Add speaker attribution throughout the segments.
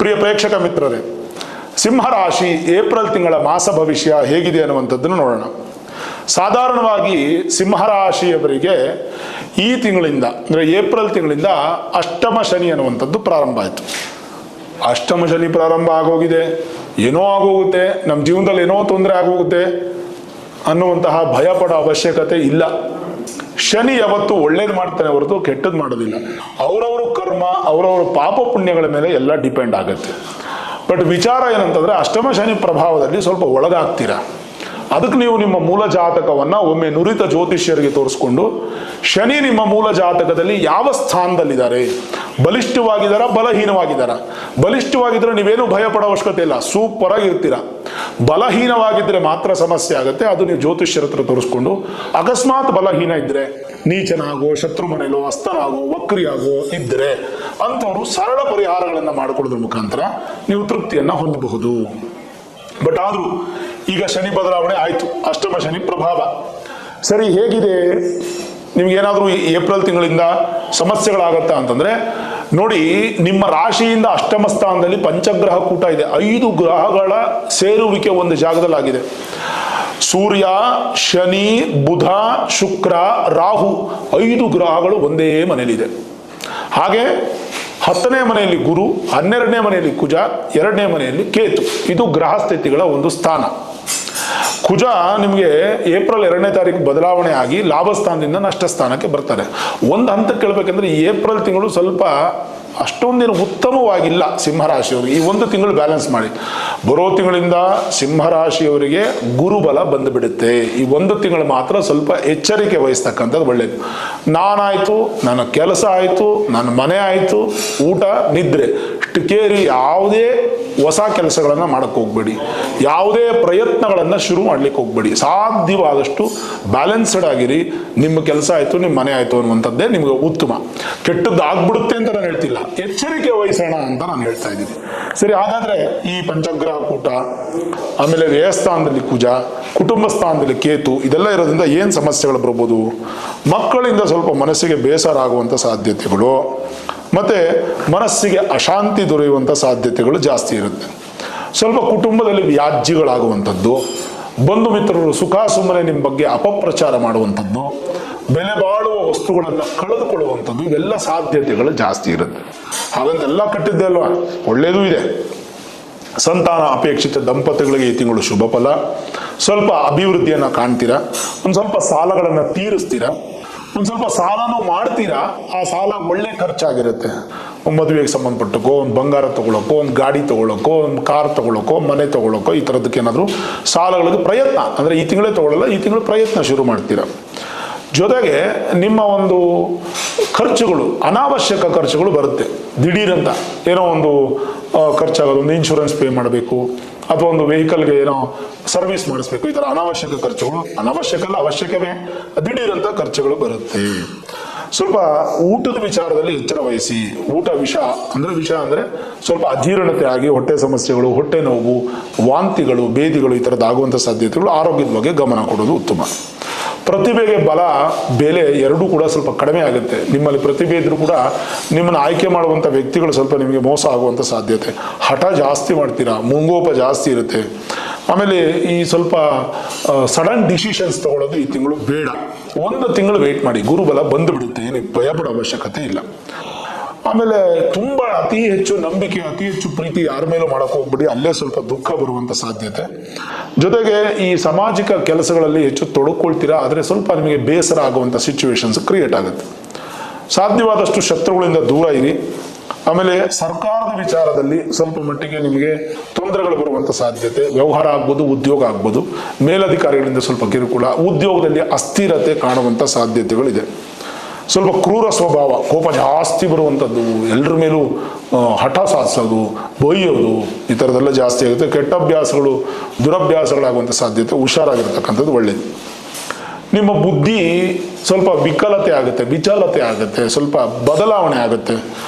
Speaker 1: ಪ್ರಿಯ ಪ್ರೇಕ್ಷಕ ಮಿತ್ರರೇ, ಸಿಂಹರಾಶಿ ಏಪ್ರಿಲ್ ತಿಂಗಳ ಮಾಸ ಭವಿಷ್ಯ ಹೇಗಿದೆ ಅನ್ನುವಂಥದ್ದನ್ನು ನೋಡೋಣ. ಸಾಧಾರಣವಾಗಿ ಸಿಂಹರಾಶಿಯವರಿಗೆ ಈ ತಿಂಗಳಿಂದ ಅಂದರೆ ಏಪ್ರಿಲ್ ತಿಂಗಳಿಂದ ಅಷ್ಟಮ ಶನಿ ಅನ್ನುವಂಥದ್ದು ಪ್ರಾರಂಭ ಆಯಿತು. ಅಷ್ಟಮ ಶನಿ ಪ್ರಾರಂಭ ಆಗೋಗಿದೆ, ಏನೋ ಆಗೋಗುತ್ತೆ, ನಮ್ಮ ಜೀವನದಲ್ಲಿ ಏನೋ ತೊಂದರೆ ಆಗೋಗುತ್ತೆ ಅನ್ನುವಂತಹ ಭಯ ಪಡೋ ಅವಶ್ಯಕತೆ ಇಲ್ಲ. ಶನಿ ಯಾವತ್ತು ಒಳ್ಳೇದು ಮಾಡ್ತಾನೆ ಹೊರತು ಕೆಟ್ಟದ್ದು ಮಾಡೋದಿಲ್ಲ. ಅವರವರ ಕರ್ಮ, ಅವರವರ ಪಾಪ ಪುಣ್ಯಗಳ ಮೇಲೆ ಎಲ್ಲ ಡಿಪೆಂಡ್ ಆಗುತ್ತೆ. ಬಟ್ ವಿಚಾರ ಏನಂತಂದ್ರೆ ಅಷ್ಟಮ ಶನಿ ಪ್ರಭಾವದಲ್ಲಿ ಸ್ವಲ್ಪ ಒಳಗಾಗ್ತೀರಾ. ಅದಕ್ಕೆ ನೀವು ನಿಮ್ಮ ಮೂಲ ಜಾತಕವನ್ನು ಒಮ್ಮೆ ನುರಿತ ಜ್ಯೋತಿಷ್ಯರಿಗೆ ತೋರಿಸ್ಕೊಂಡು ಶನಿ ನಿಮ್ಮ ಮೂಲ ಜಾತಕದಲ್ಲಿ ಯಾವ ಸ್ಥಾನದಲ್ಲಿದ್ದಾರೆ, ಬಲಿಷ್ಠವಾಗಿದ್ದಾರಾ ಬಲಹೀನವಾಗಿದ್ದಾರಾ. ಬಲಿಷ್ಠವಾಗಿದ್ದರೆ ನೀವೇನು ಭಯ ಪಡೋ ಅವಶ್ಯಕತೆ ಇಲ್ಲ, ಸೂಪರ್ ಆಗಿರ್ತೀರ. ಬಲಹೀನವಾಗಿದ್ದರೆ ಮಾತ್ರ ಸಮಸ್ಯೆ ಆಗುತ್ತೆ. ಅದು ನೀವು ಜ್ಯೋತಿಷ್ಯರ ಹತ್ರ ತೋರಿಸ್ಕೊಂಡು, ಅಕಸ್ಮಾತ್ ಬಲಹೀನ ಇದ್ರೆ, ನೀಚನಾಗೋ, ಶತ್ರು ಮನೆಯಲ್ಲೋ, ಅಸ್ತನಾಗೋ, ವಕ್ರಿಯಾಗೋ ಇದ್ರೆ ಅಂಥವರು ಸರಳ ಪರಿಹಾರಗಳನ್ನು ಮಾಡಿಕೊಳ್ಳೋದ್ರ ಮುಖಾಂತರ ನೀವು ತೃಪ್ತಿಯನ್ನ ಹೊಂದಬಹುದು. ಬಟ್ ಆದ್ರೂ ಈಗ ಶನಿ ಬದಲಾವಣೆ ಆಯ್ತು, ಅಷ್ಟಮ ಶನಿ ಪ್ರಭಾವ. ಸರಿ, ಹೇಗಿದೆ ನಿಮ್ಗೇನಾದ್ರೂ ಏಪ್ರಿಲ್ ತಿಂಗಳಿಂದ ಸಮಸ್ಯೆಗಳಾಗತ್ತಾ ಅಂತಂದ್ರೆ ನೋಡಿ, ನಿಮ್ಮ ರಾಶಿಯಿಂದ ಅಷ್ಟಮ ಸ್ಥಾನದಲ್ಲಿ ಪಂಚಗ್ರಹ ಕೂಟ ಇದೆ. 5 ಗ್ರಹಗಳ ಸೇರುವಿಕೆ ಒಂದು ಜಾಗದಲ್ಲಾಗಿದೆ. ಸೂರ್ಯ, ಶನಿ, ಬುಧ, ಶುಕ್ರ, ರಾಹು 5 ಗ್ರಹಗಳು ಒಂದೇ ಮನೆಯಲ್ಲಿದೆ. ಹಾಗೆ 10ನೇ ಮನೆಯಲ್ಲಿ ಗುರು, 12ನೇ ಮನೆಯಲ್ಲಿ ಕುಜ, 2ನೇ ಮನೆಯಲ್ಲಿ ಕೇತು. ಇದು ಗ್ರಹ ಸ್ಥಿತಿಗಳ ಒಂದು ಸ್ಥಾನ. ಕುಜ ನಿಮಗೆ ಏಪ್ರಿಲ್ 2ನೇ ತಾರೀಕು ಬದಲಾವಣೆ ಆಗಿ ಲಾಭ ಸ್ಥಾನದಿಂದ ನಷ್ಟ ಸ್ಥಾನಕ್ಕೆ ಬರ್ತಾರೆ. ಒಂದು ಹಂತಕ್ಕೆ ಕೇಳಬೇಕಂದ್ರೆ ಏಪ್ರಿಲ್ ತಿಂಗಳು ಸ್ವಲ್ಪ ಅಷ್ಟೊಂದೇನು ಉತ್ತಮವಾಗಿಲ್ಲ ಸಿಂಹರಾಶಿಯವರಿಗೆ. ಈ ಒಂದು ತಿಂಗಳು ಬ್ಯಾಲೆನ್ಸ್ ಮಾಡಿ. ಬರೋ ತಿಂಗಳಿಂದ ಸಿಂಹರಾಶಿಯವರಿಗೆ ಗುರುಬಲ ಬಂದು ಬಿಡುತ್ತೆ. ಈ ಒಂದು ತಿಂಗಳು ಮಾತ್ರ ಸ್ವಲ್ಪ ಎಚ್ಚರಿಕೆ ವಹಿಸ್ತಕ್ಕಂಥದ್ದು ಒಳ್ಳೆಯದು. ನಾನಾಯಿತು, ನನ್ನ ಕೆಲಸ ಆಯಿತು, ನನ್ನ ಮನೆ ಆಯಿತು, ಊಟ, ನಿದ್ರೆ ಕೇರಿ ಯಾವುದೇ ಹೊಸ ಕೆಲಸಗಳನ್ನು ಮಾಡಕ್ಕೆ ಹೋಗ್ಬೇಡಿ. ಯಾವುದೇ ಪ್ರಯತ್ನಗಳನ್ನು ಶುರು ಮಾಡ್ಲಿಕ್ಕೆ ಹೋಗ್ಬೇಡಿ. ಸಾಧ್ಯವಾದಷ್ಟು ಬ್ಯಾಲೆನ್ಸ್ಡ್ ಆಗಿರಿ. ನಿಮ್ಮ ಕೆಲಸ ಆಯಿತು, ನಿಮ್ಮ ಮನೆ ಆಯಿತು ಅನ್ನುವಂಥದ್ದೇ ನಿಮಗೆ ಉತ್ತಮ. ಕೆಟ್ಟದ್ದು ಆಗ್ಬಿಡುತ್ತೆ ಅಂತ ನಾನು ಹೇಳ್ತಿಲ್ಲ, ಎಚ್ಚರಿಕೆ ವಹಿಸೋಣ ಅಂತ ನಾನು ಹೇಳ್ತಾ ಇದ್ದೀನಿ. ಸರಿ, ಹಾಗಾದ್ರೆ ಈ ಪಂಚಗ್ರಹ ಕೂಟ, ಆಮೇಲೆ ವ್ಯಯಸ್ಥಾನದಲ್ಲಿ ಕುಜ, ಕುಟುಂಬ ಸ್ಥಾನದಲ್ಲಿ ಕೇತು, ಇದೆಲ್ಲ ಇರೋದ್ರಿಂದ ಏನು ಸಮಸ್ಯೆಗಳು ಬರ್ಬೋದು? ಮಕ್ಕಳಿಂದ ಸ್ವಲ್ಪ ಮನಸ್ಸಿಗೆ ಬೇಸರ ಆಗುವಂಥ ಸಾಧ್ಯತೆಗಳು, ಮತ್ತೆ ಮನಸ್ಸಿಗೆ ಅಶಾಂತಿ ದೊರೆಯುವಂಥ ಸಾಧ್ಯತೆಗಳು ಜಾಸ್ತಿ ಇರುತ್ತೆ. ಸ್ವಲ್ಪ ಕುಟುಂಬದಲ್ಲಿ ವ್ಯಾಜ್ಯಗಳಾಗುವಂಥದ್ದು, ಬಂಧು ಮಿತ್ರರು ಸುಖ ಸುಮ್ಮನೆ ನಿಮ್ಮ ಬಗ್ಗೆ ಅಪಪ್ರಚಾರ ಮಾಡುವಂಥದ್ದು, ಬೆಲೆ ಬಾಳುವ ವಸ್ತುಗಳನ್ನು ಕಳೆದುಕೊಳ್ಳುವಂಥದ್ದು, ಇವೆಲ್ಲ ಸಾಧ್ಯತೆಗಳು ಜಾಸ್ತಿ ಇರುತ್ತೆ. ಹಾಗಂತೆಲ್ಲ ಕಟ್ಟಿದ್ದೆ ಅಲ್ವಾ, ಒಳ್ಳೆಯದೂ ಇದೆ. ಸಂತಾನ ಅಪೇಕ್ಷಿತ ದಂಪತಿಗಳಿಗೆ ಈ ತಿಂಗಳು ಶುಭ ಫಲ. ಸ್ವಲ್ಪ ಅಭಿವೃದ್ಧಿಯನ್ನು ಕಾಣ್ತೀರಾ. ಒಂದು ಸ್ವಲ್ಪ ಸಾಲಗಳನ್ನು ತೀರಿಸ್ತೀರಾ. ಒಂದು ಸ್ವಲ್ಪ ಸಾಲನೂ ಮಾಡ್ತೀರಾ. ಆ ಸಾಲ ಒಳ್ಳೆ ಖರ್ಚಾಗಿರುತ್ತೆ. ಮದುವೆಗೆ ಸಂಬಂಧಪಟ್ಟಕ್ಕೋ, ಒಂದು ಬಂಗಾರ ತಗೊಳ್ಳೋಕ್ಕೋ, ಒಂದು ಗಾಡಿ ತಗೊಳ್ಳೋಕ್ಕೋ, ಒಂದು ಕಾರ್ ತಗೊಳ್ಳೋಕ್ಕೋ, ಮನೆ ತಗೊಳ್ಳೋಕ್ಕೋ, ಈ ಥರದಕ್ಕೆ ಏನಾದರೂ ಸಾಲಗಳಿಗೆ ಪ್ರಯತ್ನ, ಅಂದರೆ ಈ ತಿಂಗಳೇ ತಗೊಳ್ಳಲ್ಲ, ಈ ತಿಂಗಳು ಪ್ರಯತ್ನ ಶುರು ಮಾಡ್ತೀರಾ. ಜೊತೆಗೆ ನಿಮ್ಮ ಒಂದು ಖರ್ಚುಗಳು, ಅನಾವಶ್ಯಕ ಖರ್ಚುಗಳು ಬರುತ್ತೆ. ದಿಢೀರಂತ ಏನೋ ಒಂದು ಖರ್ಚಾಗೋದು, ಒಂದು ಇನ್ಶೂರೆನ್ಸ್ ಪೇ ಮಾಡಬೇಕು, ಅಥವಾ ಒಂದು ವೆಹಿಕಲ್ಗೆ ಏನೋ ಸರ್ವಿಸ್ ಮಾಡಿಸ್ಬೇಕು, ಈ ಥರ ಅನಾವಶ್ಯಕ ಖರ್ಚುಗಳು, ಅನಾವಶ್ಯಕಲ್ಲ ಅವಶ್ಯಕವೇ, ದಿಢೀರಂತ ಖರ್ಚುಗಳು ಬರುತ್ತೆ. ಸ್ವಲ್ಪ ಊಟದ ವಿಚಾರದಲ್ಲಿ ಎಚ್ಚರ ವಹಿಸಿ. ಊಟ ವಿಷ ಅಂದರೆ ಸ್ವಲ್ಪ ಅಜೀರ್ಣತೆ ಆಗಿ ಹೊಟ್ಟೆ ಸಮಸ್ಯೆಗಳು, ಹೊಟ್ಟೆ ನೋವು, ವಾಂತಿಗಳು, ಭೇದಿಗಳು ಈ ಥರದ್ದು ಆಗುವಂಥ ಸಾಧ್ಯತೆಗಳು, ಆರೋಗ್ಯದ ಬಗ್ಗೆ ಗಮನ ಕೊಡೋದು ಉತ್ತಮ. ಪ್ರತಿಭೆಗೆ ಬಲ, ಬೆಲೆ ಎರಡೂ ಕೂಡ ಸ್ವಲ್ಪ ಕಡಿಮೆ ಆಗುತ್ತೆ. ನಿಮ್ಮಲ್ಲಿ ಪ್ರತಿಭೆ ಇದ್ರೂ ಕೂಡ ನಿಮ್ಮನ್ನು ಆಯ್ಕೆ ಮಾಡುವಂಥ ವ್ಯಕ್ತಿಗಳು ಸ್ವಲ್ಪ ನಿಮಗೆ ಮೋಸ ಆಗುವಂಥ ಸಾಧ್ಯತೆ. ಹಠ ಜಾಸ್ತಿ ಮಾಡ್ತೀರಾ, ಮುಂಗೋಪ ಜಾಸ್ತಿ ಇರುತ್ತೆ. ಆಮೇಲೆ ಈ ಸ್ವಲ್ಪ ಸಡನ್ ಡಿಸಿಷನ್ಸ್ ತಗೊಳ್ಳೋದು ಈ ತಿಂಗಳು ಬೇಡ. ಒಂದು ತಿಂಗಳು ವೆಯ್ಟ್ ಮಾಡಿ, ಗುರುಬಲ ಬಂದು ಬಿಡುತ್ತೆ, ಏನು ಭಯ ಪಡೋ ಅವಶ್ಯಕತೆ ಇಲ್ಲ. ಆಮೇಲೆ ತುಂಬಾ ಅತಿ ಹೆಚ್ಚು ನಂಬಿಕೆ, ಅತಿ ಹೆಚ್ಚು ಪ್ರೀತಿ ಯಾರ ಮೇಲೂ ಮಾಡಕ್ಕೆ ಹೋಗ್ಬಿಡಿ, ಅಲ್ಲೇ ಸ್ವಲ್ಪ ದುಃಖ ಬರುವಂತ ಸಾಧ್ಯತೆ. ಜೊತೆಗೆ ಈ ಸಾಮಾಜಿಕ ಕೆಲಸಗಳಲ್ಲಿ ಹೆಚ್ಚು ತೊಡಕೊಳ್ತೀರಾ, ಆದರೆ ಸ್ವಲ್ಪ ನಿಮಗೆ ಬೇಸರ ಆಗುವಂತ ಸಿಚುವೇಶನ್ಸ್ ಕ್ರಿಯೇಟ್ ಆಗುತ್ತೆ. ಸಾಧ್ಯವಾದಷ್ಟು ಶತ್ರುಗಳಿಂದ ದೂರ ಇರಿ. ಆಮೇಲೆ ಸರ್ಕಾರದ ವಿಚಾರದಲ್ಲಿ ಸ್ವಲ್ಪ ಮಟ್ಟಿಗೆ ನಿಮಗೆ ತೊಂದರೆಗಳು ಬರುವಂತ ಸಾಧ್ಯತೆ. ವ್ಯವಹಾರ ಆಗ್ಬೋದು, ಉದ್ಯೋಗ ಆಗ್ಬೋದು, ಮೇಲಧಿಕಾರಿಗಳಿಂದ ಸ್ವಲ್ಪ ಕಿರುಕುಳ, ಉದ್ಯೋಗದಲ್ಲಿ ಅಸ್ಥಿರತೆ ಕಾಣುವಂತ ಸಾಧ್ಯತೆಗಳಿದೆ. ಸ್ವಲ್ಪ ಕ್ರೂರ ಸ್ವಭಾವ, ಕೋಪ ಜಾಸ್ತಿ ಬರುವಂಥದ್ದು, ಎಲ್ಲರ ಮೇಲೂ ಹಠ ಸಾಧಿಸೋದು, ಬೈಯೋದು, ಈ ಥರದ್ದೆಲ್ಲ ಜಾಸ್ತಿ ಆಗುತ್ತೆ. ಕೆಟ್ಟ ಅಭ್ಯಾಸಗಳು, ದುರಭ್ಯಾಸಗಳಾಗುವಂಥ ಸಾಧ್ಯತೆ. ಹುಷಾರಾಗಿರ್ತಕ್ಕಂಥದ್ದು ಒಳ್ಳೆಯದು. ನಿಮ್ಮ ಬುದ್ಧಿ ಸ್ವಲ್ಪ ವಿಕಲತೆ ಆಗುತ್ತೆ, ವಿಚಲತೆ ಆಗುತ್ತೆ, ಸ್ವಲ್ಪ ಬದಲಾವಣೆ ಆಗುತ್ತೆ.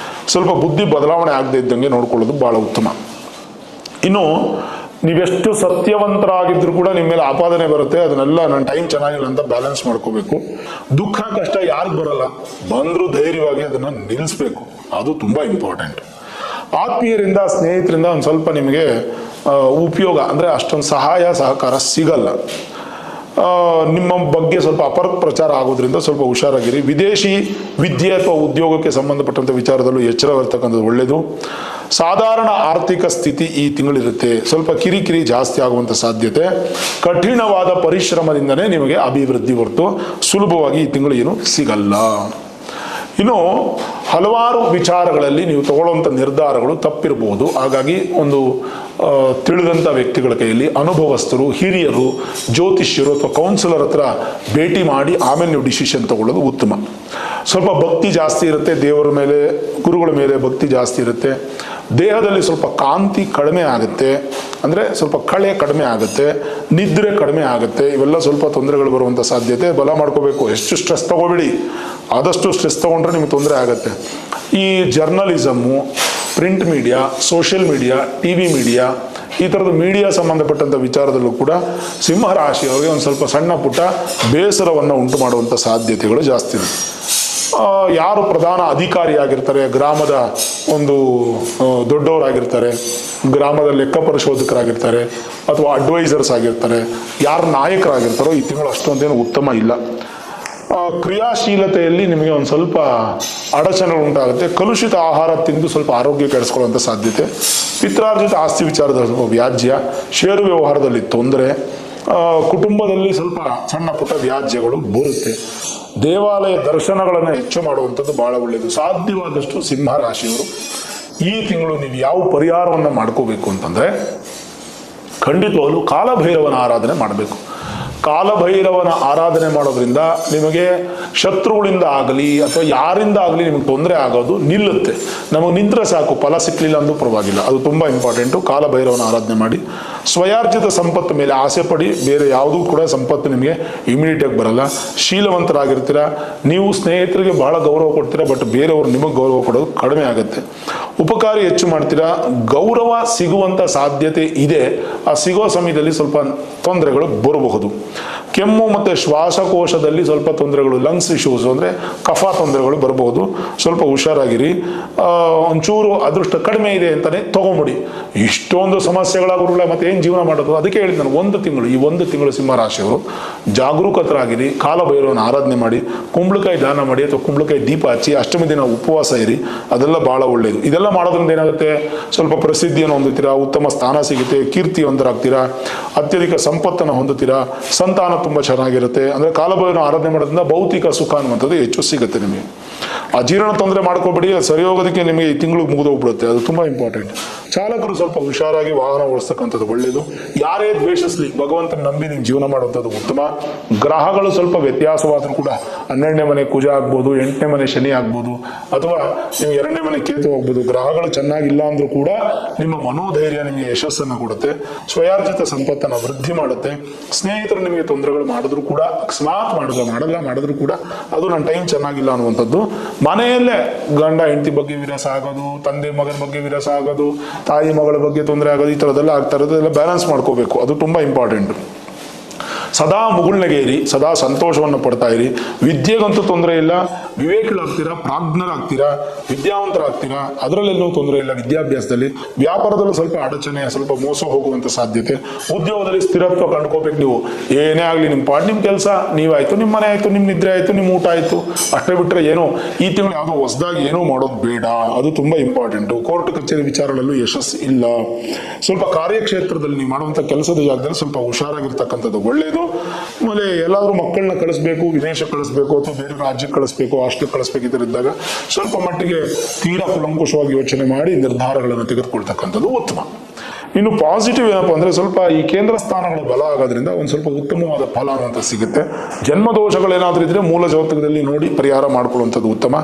Speaker 1: ಸ್ವಲ್ಪ ಬುದ್ಧಿ ಬದಲಾವಣೆ ಆಗದೆ ಇದ್ದಂಗೆ ನೋಡ್ಕೊಳ್ಳೋದು ಭಾಳ ಉತ್ತಮ. ಇನ್ನು ನೀವೆಷ್ಟು ಸತ್ಯವಂತರಾಗಿದ್ರು ಕೂಡ ನಿಮ್ಮ ಮೇಲೆ ಆಪಾದನೆ ಬರುತ್ತೆ. ಅದನ್ನೆಲ್ಲ ನನ್ನ ಟೈಮ್ ಚೆನ್ನಾಗಿಲ್ಲ ಅಂತ ಬ್ಯಾಲೆನ್ಸ್ ಮಾಡ್ಕೋಬೇಕು. ದುಃಖ ಕಷ್ಟ ಯಾರಿಗೂ ಬರಲ್ಲ, ಬಂದರೂ ಧೈರ್ಯವಾಗಿ ಅದನ್ನು ನಿಲ್ಲಿಸ್ಬೇಕು. ಅದು ತುಂಬ ಇಂಪಾರ್ಟೆಂಟ್. ಆತ್ಮೀಯರಿಂದ ಸ್ನೇಹಿತರಿಂದ ಒಂದು ಸ್ವಲ್ಪ ನಿಮಗೆ ಉಪಯೋಗ ಅಂದರೆ ಅಷ್ಟೊಂದು ಸಹಾಯ ಸಹಕಾರ ಸಿಗಲ್ಲ. ನಿಮ್ಮ ಬಗ್ಗೆ ಸ್ವಲ್ಪ ಅಪಪ್ರಚಾರ ಆಗೋದ್ರಿಂದ ಸ್ವಲ್ಪ ಹುಷಾರಾಗಿರಿ. ವಿದೇಶಿ ವಿದ್ಯೆ ಅಥವಾ ಉದ್ಯೋಗಕ್ಕೆ ಸಂಬಂಧಪಟ್ಟಂಥ ವಿಚಾರದಲ್ಲೂ ಎಚ್ಚರವಿರ್ತಕ್ಕಂಥದ್ದು ಒಳ್ಳೆಯದು. ಸಾಧಾರಣ ಆರ್ಥಿಕ ಸ್ಥಿತಿ ಈ ತಿಂಗಳಿರುತ್ತೆ. ಸ್ವಲ್ಪ ಕಿರಿಕಿರಿ ಜಾಸ್ತಿ ಆಗುವಂಥ ಸಾಧ್ಯತೆ. ಕಠಿಣವಾದ ಪರಿಶ್ರಮದಿಂದನೇ ನಿಮಗೆ ಅಭಿವೃದ್ಧಿ ಹೊರತು ಸುಲಭವಾಗಿ ಈ ತಿಂಗಳು ಏನು ಸಿಗಲ್ಲ. ಇನ್ನು ಹಲವಾರು ವಿಚಾರಗಳಲ್ಲಿ ನೀವು ತಗೊಳ್ಳುವಂಥ ನಿರ್ಧಾರಗಳು ತಪ್ಪಿರಬಹುದು. ಹಾಗಾಗಿ ಒಂದು ತಿಳಿದಂಥ ವ್ಯಕ್ತಿಗಳ ಕೈಯಲ್ಲಿ, ಅನುಭವಸ್ಥರು, ಹಿರಿಯರು, ಜ್ಯೋತಿಷ್ಯರು ಅಥವಾ ಕೌನ್ಸಿಲರ್ ಹತ್ರ ಭೇಟಿ ಮಾಡಿ ಆಮೇಲೆ ನೀವು ಡಿಸಿಷನ್ ತಗೊಳ್ಳೋದು ಉತ್ತಮ. ಸ್ವಲ್ಪ ಭಕ್ತಿ ಜಾಸ್ತಿ ಇರುತ್ತೆ, ದೇವರ ಮೇಲೆ, ಗುರುಗಳ ಮೇಲೆ ಭಕ್ತಿ ಜಾಸ್ತಿ ಇರುತ್ತೆ. ದೇಹದಲ್ಲಿ ಸ್ವಲ್ಪ ಕಾಂತಿ ಕಡಿಮೆ ಆಗುತ್ತೆ, ಅಂದರೆ ಸ್ವಲ್ಪ ಕಳೆ ಕಡಿಮೆ ಆಗುತ್ತೆ, ನಿದ್ರೆ ಕಡಿಮೆ ಆಗುತ್ತೆ. ಇವೆಲ್ಲ ಸ್ವಲ್ಪ ತೊಂದರೆಗಳು ಬರುವಂಥ ಸಾಧ್ಯತೆ. ಬಲ ಮಾಡ್ಕೋಬೇಕು. ಎಷ್ಟು ಸ್ಟ್ರೆಸ್ ತಗೋಬೇಡಿ, ಆದಷ್ಟು ಸ್ಟ್ರೆಸ್ ತೊಗೊಂಡ್ರೆ ನಿಮ್ಗೆ ತೊಂದರೆ ಆಗುತ್ತೆ. ಈ journalism, print media, social media, T V media, ಈ ಥರದ ಮೀಡಿಯಾ ಸಂಬಂಧಪಟ್ಟಂಥ ವಿಚಾರದಲ್ಲೂ ಕೂಡ ಸಿಂಹರಾಶಿಯವರಿಗೆ ಒಂದು ಸ್ವಲ್ಪ ಸಣ್ಣ ಪುಟ್ಟ ಬೇಸರವನ್ನು ಉಂಟು ಮಾಡುವಂಥ ಸಾಧ್ಯತೆಗಳು ಜಾಸ್ತಿ ಇದೆ. ಯಾರು ಪ್ರಧಾನ ಅಧಿಕಾರಿಯಾಗಿರ್ತಾರೆ, ಗ್ರಾಮದ ಒಂದು ದೊಡ್ಡವರಾಗಿರ್ತಾರೆ, ಗ್ರಾಮದ ಲೆಕ್ಕ ಪರಿಶೋಧಕರಾಗಿರ್ತಾರೆ ಅಥವಾ ಅಡ್ವೈಸರ್ಸ್ ಆಗಿರ್ತಾರೆ, ಯಾರು ನಾಯಕರಾಗಿರ್ತಾರೋ ಈ ತಿಂಗಳು ಅಷ್ಟೊಂದೇನು ಉತ್ತಮ ಇಲ್ಲ. ಕ್ರಿಯಾಶೀಲತೆಯಲ್ಲಿ ನಿಮಗೆ ಒಂದು ಸ್ವಲ್ಪ ಅಡಚಣೆಗಳು ಉಂಟಾಗುತ್ತೆ. ಕಲುಷಿತ ಆಹಾರ ತಿಂದು ಸ್ವಲ್ಪ ಆರೋಗ್ಯ ಕೆಡಿಸ್ಕೊಳ್ಳುವಂಥ ಸಾಧ್ಯತೆ. ಪಿತ್ರಾರ್ಜಿತ ಆಸ್ತಿ ವಿಚಾರದಲ್ಲಿ ಸ್ವಲ್ಪ ವ್ಯಾಜ್ಯ, ಷೇರು ವ್ಯವಹಾರದಲ್ಲಿ ತೊಂದರೆ, ಕುಟುಂಬದಲ್ಲಿ ಸ್ವಲ್ಪ ಸಣ್ಣ ಪುಟ್ಟ ವ್ಯಾಜ್ಯಗಳು ಬರುತ್ತೆ. ದೇವಾಲಯ ದರ್ಶನಗಳನ್ನು ಹೆಚ್ಚು ಮಾಡುವಂಥದ್ದು ಬಹಳ ಒಳ್ಳೆಯದು. ಸಾಧ್ಯವಾದಷ್ಟು ಸಿಂಹ ರಾಶಿಯವರು ಈ ತಿಂಗಳು ನೀವು ಯಾವ ಪರಿಹಾರವನ್ನು ಮಾಡ್ಕೋಬೇಕು ಅಂತಂದರೆ, ಖಂಡಿತವಾಗಲೂ ಕಾಲಭೈರವನ ಆರಾಧನೆ ಮಾಡಬೇಕು. ಕಾಲಭೈರವನ ಆರಾಧನೆ ಮಾಡೋದ್ರಿಂದ ನಿಮಗೆ ಶತ್ರುಗಳಿಂದ ಆಗಲಿ ಅಥವಾ ಯಾರಿಂದ ಆಗಲಿ ನಿಮಗೆ ತೊಂದರೆ ಆಗೋದು ನಿಲ್ಲುತ್ತೆ. ನಮಗೆ ನಿಂತರೆ ಸಾಕು, ಫಲ ಸಿಕ್ಕಲಿಲ್ಲ ಅಂದ್ರೂ ಪರವಾಗಿಲ್ಲ. ಅದು ತುಂಬ ಇಂಪಾರ್ಟೆಂಟು. ಕಾಲಭೈರವನ ಆರಾಧನೆ ಮಾಡಿ. ಸ್ವಯಾರ್ಜಿತ ಸಂಪತ್ತು ಮೇಲೆ ಆಸೆ ಪಡಿ, ಬೇರೆ ಯಾವುದೂ ಕೂಡ ಸಂಪತ್ತು ನಿಮಗೆ ಇಮಿಡಿಯೇಟಾಗಿ ಬರಲ್ಲ. ಶೀಲವಂತರಾಗಿರ್ತೀರ, ನೀವು ಸ್ನೇಹಿತರಿಗೆ ಬಹಳ ಗೌರವ ಕೊಡ್ತೀರಾ, ಬಟ್ ಬೇರೆಯವರು ನಿಮಗೆ ಗೌರವ ಕೊಡೋದು ಕಡಿಮೆ ಆಗುತ್ತೆ. ಉಪಕಾರಿ ಹೆಚ್ಚು ಮಾಡ್ತೀರಾ, ಗೌರವ ಸಿಗುವಂಥ ಸಾಧ್ಯತೆ ಇದೆ. ಆ ಸಿಗೋ ಸಮಯದಲ್ಲಿ ಸ್ವಲ್ಪ ತೊಂದರೆಗಳು ಬರಬಹುದು. ಕೆಮ್ಮು ಮತ್ತು ಶ್ವಾಸಕೋಶದಲ್ಲಿ ಸ್ವಲ್ಪ ತೊಂದರೆಗಳು, ಲಂಗ್ಸ್ ಇಶ್ಯೂಸ್ ಅಂದರೆ ಕಫ ತೊಂದರೆಗಳು ಬರಬಹುದು. ಸ್ವಲ್ಪ ಹುಷಾರಾಗಿರಿ. ಒಂಚೂರು ಅದೃಷ್ಟ ಕಡಿಮೆ ಇದೆ ಅಂತಲೇ ತೊಗೊಂಬಿಡಿ. ಇಷ್ಟೊಂದು ಸಮಸ್ಯೆಗಳಾಗಿರಲ್ಲ, ಮತ್ತೆ ಏನು ಜೀವನ ಮಾಡೋದು? ಅದಕ್ಕೆ ಹೇಳಿದ್ದು ನಾನು, ಈ ಒಂದು ತಿಂಗಳು ಸಿಂಹರಾಶಿಯವರು ಜಾಗರೂಕತರಾಗಿರಿ. ಕಾಲಭೈರವನ ಆರಾಧನೆ ಮಾಡಿ, ಕುಂಬಳಕಾಯಿ ದಾನ ಮಾಡಿ ಅಥವಾ ಕುಂಬಳಕಾಯಿ ದೀಪ ಹಚ್ಚಿ, ಅಷ್ಟಮಿ ದಿನ ಉಪವಾಸ ಇರಿ. ಅದೆಲ್ಲ ಬಹಳ ಒಳ್ಳೆಯದು. ಇದೆಲ್ಲ ಮಾಡೋದ್ರಿಂದ ಏನಾಗುತ್ತೆ, ಸ್ವಲ್ಪ ಪ್ರಸಿದ್ಧಿಯನ್ನು ಹೊಂದುತ್ತೀರಾ, ಉತ್ತಮ ಸ್ಥಾನ ಸಿಗುತ್ತೆ, ಕೀರ್ತಿವಂತರಾಗ್ತೀರಾ, ಅತ್ಯಧಿಕ ಸಂಪತ್ತನ್ನು ಹೊಂದುತ್ತೀರಾ, ಸಂತಾನ ತುಂಬ ಚೆನ್ನಾಗಿರುತ್ತೆ. ಅಂದರೆ ಕಾಲಭೈರವನ ಆರಾಧನೆ ಮಾಡೋದ್ರಿಂದ ಭೌತಿಕ ಸುಖ ಅನ್ನುವಂಥದ್ದು ಹೆಚ್ಚು ಸಿಗುತ್ತೆ ನಿಮಗೆ. ಅಜೀರ್ಣ ತೊಂದರೆ ಮಾಡ್ಕೋಬೇಡಿ. ಅದು ಸರಿ ಹೋಗೋದಕ್ಕೆ ನಿಮಗೆ ಈ ತಿಂಗಳು ಮುಗಿದೋಗ್ಬಿಡುತ್ತೆ. ಅದು ತುಂಬ ಇಂಪಾರ್ಟೆಂಟ್. ಚಾಲಕರು ಸ್ವಲ್ಪ ಹುಷಾರಾಗಿ ವಾಹನ ಓಡಿಸ್ತಕ್ಕಂಥದ್ದು ಒಳ್ಳೆಯದು. ಯಾರೇ ದ್ವೇಷಿಸಲಿ, ಭಗವಂತನ ನಂಬಿ ನೀವು ಜೀವನ ಮಾಡುವಂಥದ್ದು ಉತ್ತಮ. ಗ್ರಹಗಳು ಸ್ವಲ್ಪ ವ್ಯತ್ಯಾಸವಾದರೂ ಕೂಡ 12ನೇ ಮನೆ ಕುಜ ಆಗ್ಬೋದು, 8ನೇ ಮನೆ ಶನಿ ಆಗ್ಬೋದು, ಅಥವಾ ನೀವು 2ನೇ ಮನೆ ಕೇತು ಆಗ್ಬೋದು. ಗ್ರಹಗಳು ಚೆನ್ನಾಗಿಲ್ಲ ಅಂದ್ರೂ ಕೂಡ ನಿಮ್ಮ ಮನೋಧೈರ್ಯ ನಿಮಗೆ ಯಶಸ್ಸನ್ನು ಕೊಡುತ್ತೆ. ಸ್ವಯಾರ್ಜಿತ ಸಂಪತ್ತನ್ನು ವೃದ್ಧಿ ಮಾಡುತ್ತೆ. ಸ್ನೇಹಿತರು ನಿಮಗೆ ತೊಂದರೆಗಳು ಮಾಡಿದ್ರು ಕೂಡ, ಅಕಸ್ಮಾತ್ ಮಾಡಿದ್ರು ಕೂಡ ಅದು ನನ್ನ ಟೈಮ್ ಚೆನ್ನಾಗಿಲ್ಲ ಅನ್ನುವಂಥದ್ದು. ಮನೆಯಲ್ಲೇ ಗಂಡ ಹೆಂಡತಿ ಬಗ್ಗೆ ವಿರಸ ಆಗೋದು, ತಂದೆ ಮಗನ ಬಗ್ಗೆ ವಿರಸ ಆಗೋದು, ತಾಯಿ ಮಗಳ ಬಗ್ಗೆ ತೊಂದರೆ ಆಗೋದು, ಈ ಥರದ್ದೆಲ್ಲ ಆಗ್ತಾ ಇರೋದೆಲ್ಲ ಬ್ಯಾಲೆನ್ಸ್ ಮಾಡ್ಕೋಬೇಕು. ಅದು ತುಂಬ ಇಂಪಾರ್ಟೆಂಟು. ಸದಾ ಮುಗುಳ್ನಗೆ ಇರಿ, ಸದಾ ಸಂತೋಷವನ್ನು ಪಡ್ತಾ ಇರಿ. ವಿದ್ಯೆಗಂತೂ ತೊಂದರೆ ಇಲ್ಲ, ವಿವೇಕಿಗಳಾಗ್ತೀರಾ, ಪ್ರಾಜ್ಞರಾಗ್ತೀರಾ, ವಿದ್ಯಾವಂತರಾಗ್ತೀರಾ, ಅದರಲ್ಲೆಲ್ಲೂ ತೊಂದರೆ ಇಲ್ಲ. ವಿದ್ಯಾಭ್ಯಾಸದಲ್ಲಿ, ವ್ಯಾಪಾರದಲ್ಲೂ ಸ್ವಲ್ಪ ಅಡಚಣೆ, ಸ್ವಲ್ಪ ಮೋಸ ಹೋಗುವಂಥ ಸಾಧ್ಯತೆ. ಉದ್ಯೋಗದಲ್ಲಿ ಸ್ಥಿರತ್ವ ಕಂಡ್ಕೋಬೇಕು ನೀವು. ಏನೇ ಆಗಲಿ ನಿಮ್ಮ ಪಾಡ್, ನಿಮ್ಮ ಕೆಲಸ ನೀವಾಯಿತು, ನಿಮ್ಮ ಮನೆ ಆಯಿತು, ನಿಮ್ಮ ನಿದ್ರೆ ಆಯಿತು, ನಿಮ್ಮ ಊಟ ಆಯಿತು, ಅಷ್ಟೇ ಬಿಟ್ಟರೆ ಏನೋ ಈ ತಿಂಗಳು ಯಾವುದೋ ಹೊಸದಾಗಿ ಏನೂ ಮಾಡೋದು ಬೇಡ. ಅದು ತುಂಬ ಇಂಪಾರ್ಟೆಂಟು. ಕೋರ್ಟ್ ಕಚೇರಿ ವಿಚಾರಗಳಲ್ಲೂ ಯಶಸ್ಸು ಇಲ್ಲ. ಸ್ವಲ್ಪ ಕಾರ್ಯಕ್ಷೇತ್ರದಲ್ಲಿ ನೀವು ಮಾಡುವಂಥ ಕೆಲಸದ ಜಾಗದಲ್ಲಿ ಸ್ವಲ್ಪ ಹುಷಾರಾಗಿರ್ತಕ್ಕಂಥದ್ದು ಒಳ್ಳೆಯದು. ಆಮೇಲೆ ಎಲ್ಲಾದರೂ ಮಕ್ಕಳನ್ನ ಕಳಿಸ್ಬೇಕು, ವಿದೇಶ ಕಳಿಸ್ಬೇಕು ಅಥವಾ ಬೇರೆ ರಾಜ್ಯಕ್ಕೆ ಕಳಿಸ್ಬೇಕು, ಹಾಸ್ಟೆಲ್ ಕಳಿಸ್ಬೇಕು, ಇದರಿದ್ದಾಗ ಸ್ವಲ್ಪ ಮಟ್ಟಿಗೆ ತೀರಾ ಕುಲಂಕುಷವಾಗಿ ಯೋಚನೆ ಮಾಡಿ ನಿರ್ಧಾರಗಳನ್ನು ತೆಗೆದುಕೊಳ್ತಕ್ಕಂಥದ್ದು ಉತ್ತಮ. ಇನ್ನು ಪಾಸಿಟಿವ್ ಏನಪ್ಪ ಅಂದರೆ, ಸ್ವಲ್ಪ ಈ ಕೇಂದ್ರ ಸ್ಥಾನಗಳು ಬಲ ಆಗೋದ್ರಿಂದ ಒಂದು ಸ್ವಲ್ಪ ಉತ್ತಮವಾದ ಫಲ ಅನ್ನುವಂಥ ಸಿಗುತ್ತೆ. ಜನ್ಮದೋಷಗಳೇನಾದರೂ ಇದ್ರೆ ಮೂಲ ಜಾತಕದಲ್ಲಿ ನೋಡಿ ಪರಿಹಾರ ಮಾಡ್ಕೊಳ್ಳುವಂಥದ್ದು ಉತ್ತಮ.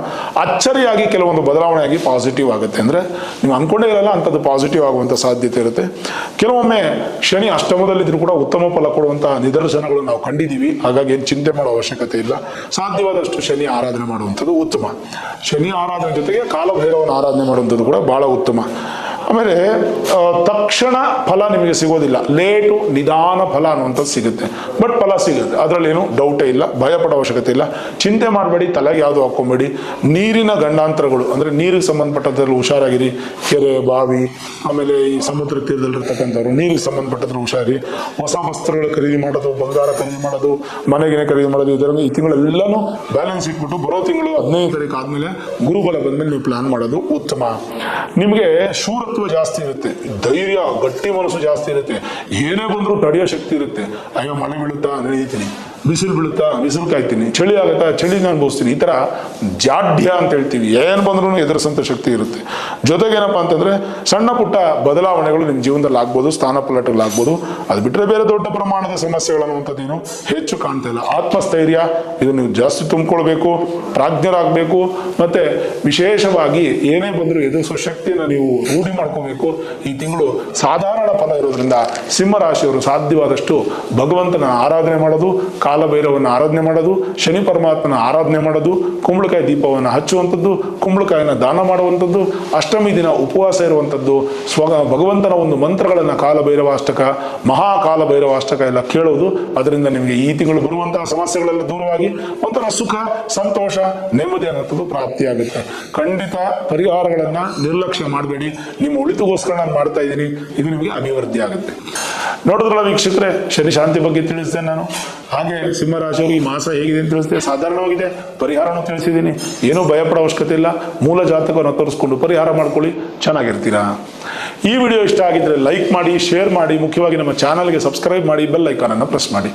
Speaker 1: ಅಚ್ಚರಿಯಾಗಿ ಕೆಲವೊಂದು ಬದಲಾವಣೆಯಾಗಿ ಪಾಸಿಟಿವ್ ಆಗುತ್ತೆ. ಅಂದರೆ ನೀವು ಅಂದ್ಕೊಂಡೇ ಇರಲ್ಲ ಅಂಥದ್ದು ಪಾಸಿಟಿವ್ ಆಗುವಂಥ ಸಾಧ್ಯತೆ ಇರುತ್ತೆ. ಕೆಲವೊಮ್ಮೆ ಶನಿ ಅಷ್ಟಮದಲ್ಲಿದ್ದರೂ ಕೂಡ ಉತ್ತಮ ಫಲ ಕೊಡುವಂಥ ನಿದರ್ಶನಗಳು ನಾವು ಕಂಡಿದ್ದೀವಿ. ಹಾಗಾಗಿ ಏನು ಚಿಂತೆ ಮಾಡೋ ಅವಶ್ಯಕತೆ ಇಲ್ಲ. ಸಾಧ್ಯವಾದಷ್ಟು ಶನಿ ಆರಾಧನೆ ಮಾಡುವಂಥದ್ದು ಉತ್ತಮ. ಶನಿ ಆರಾಧನೆ ಜೊತೆಗೆ ಕಾಲಭೈರವನ ಆರಾಧನೆ ಮಾಡುವಂಥದ್ದು ಕೂಡ ಬಹಳ ಉತ್ತಮ. ಆಮೇಲೆ ತಕ್ಷಣ ಫಲ ನಿಮಗೆ ಸಿಗೋದಿಲ್ಲ, ಲೇಟು ನಿಧಾನ ಫಲ ಅನ್ನುವಂಥದ್ದು ಸಿಗುತ್ತೆ. ಬಟ್ ಫಲ ಸಿಗುತ್ತೆ, ಅದರಲ್ಲೇನು ಡೌಟೇ ಇಲ್ಲ, ಭಯ ಪಡೋ ಅವಶ್ಯಕತೆ ಇಲ್ಲ. ಚಿಂತೆ ಮಾಡಬೇಡಿ, ತಲೆಗೆ ಯಾವುದು ಹಾಕ್ಕೊಂಬೇಡಿ. ನೀರಿನ ಗಂಡಾಂತರಗಳು ಅಂದರೆ ನೀರಿಗೆ ಸಂಬಂಧಪಟ್ಟದ್ರಲ್ಲಿ ಹುಷಾರಾಗಿರಿ. ಕೆರೆ, ಬಾವಿ, ಆಮೇಲೆ ಈ ಸಮುದ್ರ ತೀರದಲ್ಲಿರ್ತಕ್ಕಂಥವ್ರು ನೀರಿಗೆ ಸಂಬಂಧಪಟ್ಟದ್ರ ಹುಷಾರಿ. ಹೊಸ ವಸ್ತ್ರಗಳು ಖರೀದಿ ಮಾಡೋದು, ಬಂಗಾರ ಖರೀದಿ ಮಾಡೋದು, ಮನೆಗೆ ಖರೀದಿ ಮಾಡೋದು, ಇದರ ಈ ತಿಂಗಳೆಲ್ಲನೂ ಬ್ಯಾಲೆನ್ಸ್ ಇಟ್ಬಿಟ್ಟು ಬರೋ ತಿಂಗಳು 15ನೇ ತಾರೀಕು ಆದ್ಮೇಲೆ ಗುರುಬಲ ಬಂದ್ಮೇಲೆ ನೀವು ಪ್ಲಾನ್ ಮಾಡೋದು ಉತ್ತಮ. ನಿಮಗೆ ಶೂರತ್ವ ಜಾಸ್ತಿ ಇರುತ್ತೆ, ಧೈರ್ಯ, ಗಟ್ಟಿ ಮನಸ್ಸು ಜಾಸ್ತಿ ಇರುತ್ತೆ. ಏನೇ ಬಂದರೂ ತಡೆಯೋ ಶಕ್ತಿ ಇರುತ್ತೆ. ಅಯ್ಯೋ ಮಳೆ ಬೀಳುತ್ತಾ ನಡೆಯುತ್ತೀನಿ, ಬಿಸಿಲು ಬೀಳುತ್ತಾ ಬಿಸಿಲು ಕಾಯ್ತೀನಿ, ಚಳಿ ಆಗುತ್ತಾ ಚಳಿನ ಅನುಭವಿಸ್ತೀನಿ, ಈ ಥರ ಜಾಢ್ಯ ಅಂತ ಹೇಳ್ತೀವಿ. ಏನು ಬಂದ್ರೂ ಎದುರಿಸಂತ ಶಕ್ತಿ ಇರುತ್ತೆ. ಜೊತೆಗೇನಪ್ಪ ಅಂತಂದ್ರೆ ಸಣ್ಣ ಪುಟ್ಟ ಬದಲಾವಣೆಗಳು ನಿಮ್ಮ ಜೀವನದಲ್ಲಿ ಆಗ್ಬೋದು, ಸ್ಥಾನ ಪಲ್ಲಟಗಳಾಗ್ಬೋದು. ಅದು ಬಿಟ್ಟರೆ ಬೇರೆ ದೊಡ್ಡ ಪ್ರಮಾಣದ ಸಮಸ್ಯೆಗಳನ್ನುವಂಥದ್ದೇನು ಹೆಚ್ಚು ಕಾಣ್ತಾ ಇಲ್ಲ. ಆತ್ಮಸ್ಥೈರ್ಯ ಇದು ನೀವು ಜಾಸ್ತಿ ತುಂಬಿಕೊಳ್ಬೇಕು, ಪ್ರಾಜ್ಞರಾಗಬೇಕು. ಮತ್ತೆ ವಿಶೇಷವಾಗಿ ಏನೇ ಬಂದರೂ ಎದುರಿಸೋ ಶಕ್ತಿಯನ್ನು ನೀವು ರೂಢಿ ಮಾಡ್ಕೋಬೇಕು. ಈ ತಿಂಗಳು ಸಾಧಾರಣ ಫಲ ಇರೋದ್ರಿಂದ ಸಿಂಹರಾಶಿಯವರು ಸಾಧ್ಯವಾದಷ್ಟು ಭಗವಂತನ ಆರಾಧನೆ ಮಾಡೋದು, ಕಾಲಭೈರವನ್ನ ಆರಾಧನೆ ಮಾಡೋದು, ಶನಿ ಪರಮಾತ್ಮನ ಆರಾಧನೆ ಮಾಡೋದು, ಕುಂಬಳಕಾಯಿ ದೀಪವನ್ನು ಹಚ್ಚುವಂಥದ್ದು, ಕುಂಬಳಕಾಯಿನ ದಾನ ಮಾಡುವಂಥದ್ದು, ಅಷ್ಟಮಿ ದಿನ ಉಪವಾಸ ಇರುವಂಥದ್ದು, ಭಗವಂತನ ಒಂದು ಮಂತ್ರಗಳನ್ನು ಕಾಲಭೈರವಾಷ್ಟಕ, ಮಹಾಕಾಲಭೈರವಾಷ್ಟಕ ಎಲ್ಲ ಕೇಳೋದು. ಅದರಿಂದ ನಿಮಗೆ ಈ ತಿಂಗಳು ಬರುವಂತಹ ಸಮಸ್ಯೆಗಳೆಲ್ಲ ದೂರವಾಗಿ ಒಂಥರ ಸುಖ, ಸಂತೋಷ, ನೆಮ್ಮದಿ ಅನ್ನೋದು ಪ್ರಾಪ್ತಿಯಾಗುತ್ತೆ. ಖಂಡಿತ ಪರಿಹಾರಗಳನ್ನ ನಿರ್ಲಕ್ಷ್ಯ ಮಾಡಬೇಡಿ. ನಿಮ್ಮ ಉಳಿತುಗೋಸ್ಕರ ನಾನು ಮಾಡ್ತಾ ಇದ್ದೀನಿ, ಇದು ನಿಮಗೆ ಅಭಿವೃದ್ಧಿ ಆಗುತ್ತೆ. ನೋಡಿದ್ರಲ್ಲ ವೀಕ್ಷಕರೇ, ಶನಿ ಶಾಂತಿ ಬಗ್ಗೆ ತಿಳಿಸ್ತೇನೆ ನಾನು. ಹಾಗೆ ಸಿಂಹರಾಶಿಯವರು ಈ ಮಾಸ ಹೇಗಿದೆ ಅಂತ ತಿಳಿಸ್ತೇನೆ, ಸಾಧಾರಣವಾಗಿದೆ. ಪರಿಹಾರವನ್ನು ತಿಳಿಸಿದ್ದೀನಿ, ಏನೂ ಭಯಪಡೋ ಅವಶ್ಯಕತೆ ಇಲ್ಲ. ಮೂಲ ಜಾತಕವನ್ನು ತೋರಿಸ್ಕೊಂಡು ಪರಿಹಾರ ಮಾಡ್ಕೊಳ್ಳಿ, ಚೆನ್ನಾಗಿರ್ತೀರಾ. ಈ ವಿಡಿಯೋ ಇಷ್ಟ ಆಗಿದ್ರೆ ಲೈಕ್ ಮಾಡಿ, ಶೇರ್ ಮಾಡಿ, ಮುಖ್ಯವಾಗಿ ನಮ್ಮ ಚಾನಲ್ಗೆ ಸಬ್ಸ್ಕ್ರೈಬ್ ಮಾಡಿ, ಬೆಲ್ ಐಕಾನ್ ಅನ್ನು ಪ್ರೆಸ್ ಮಾಡಿ.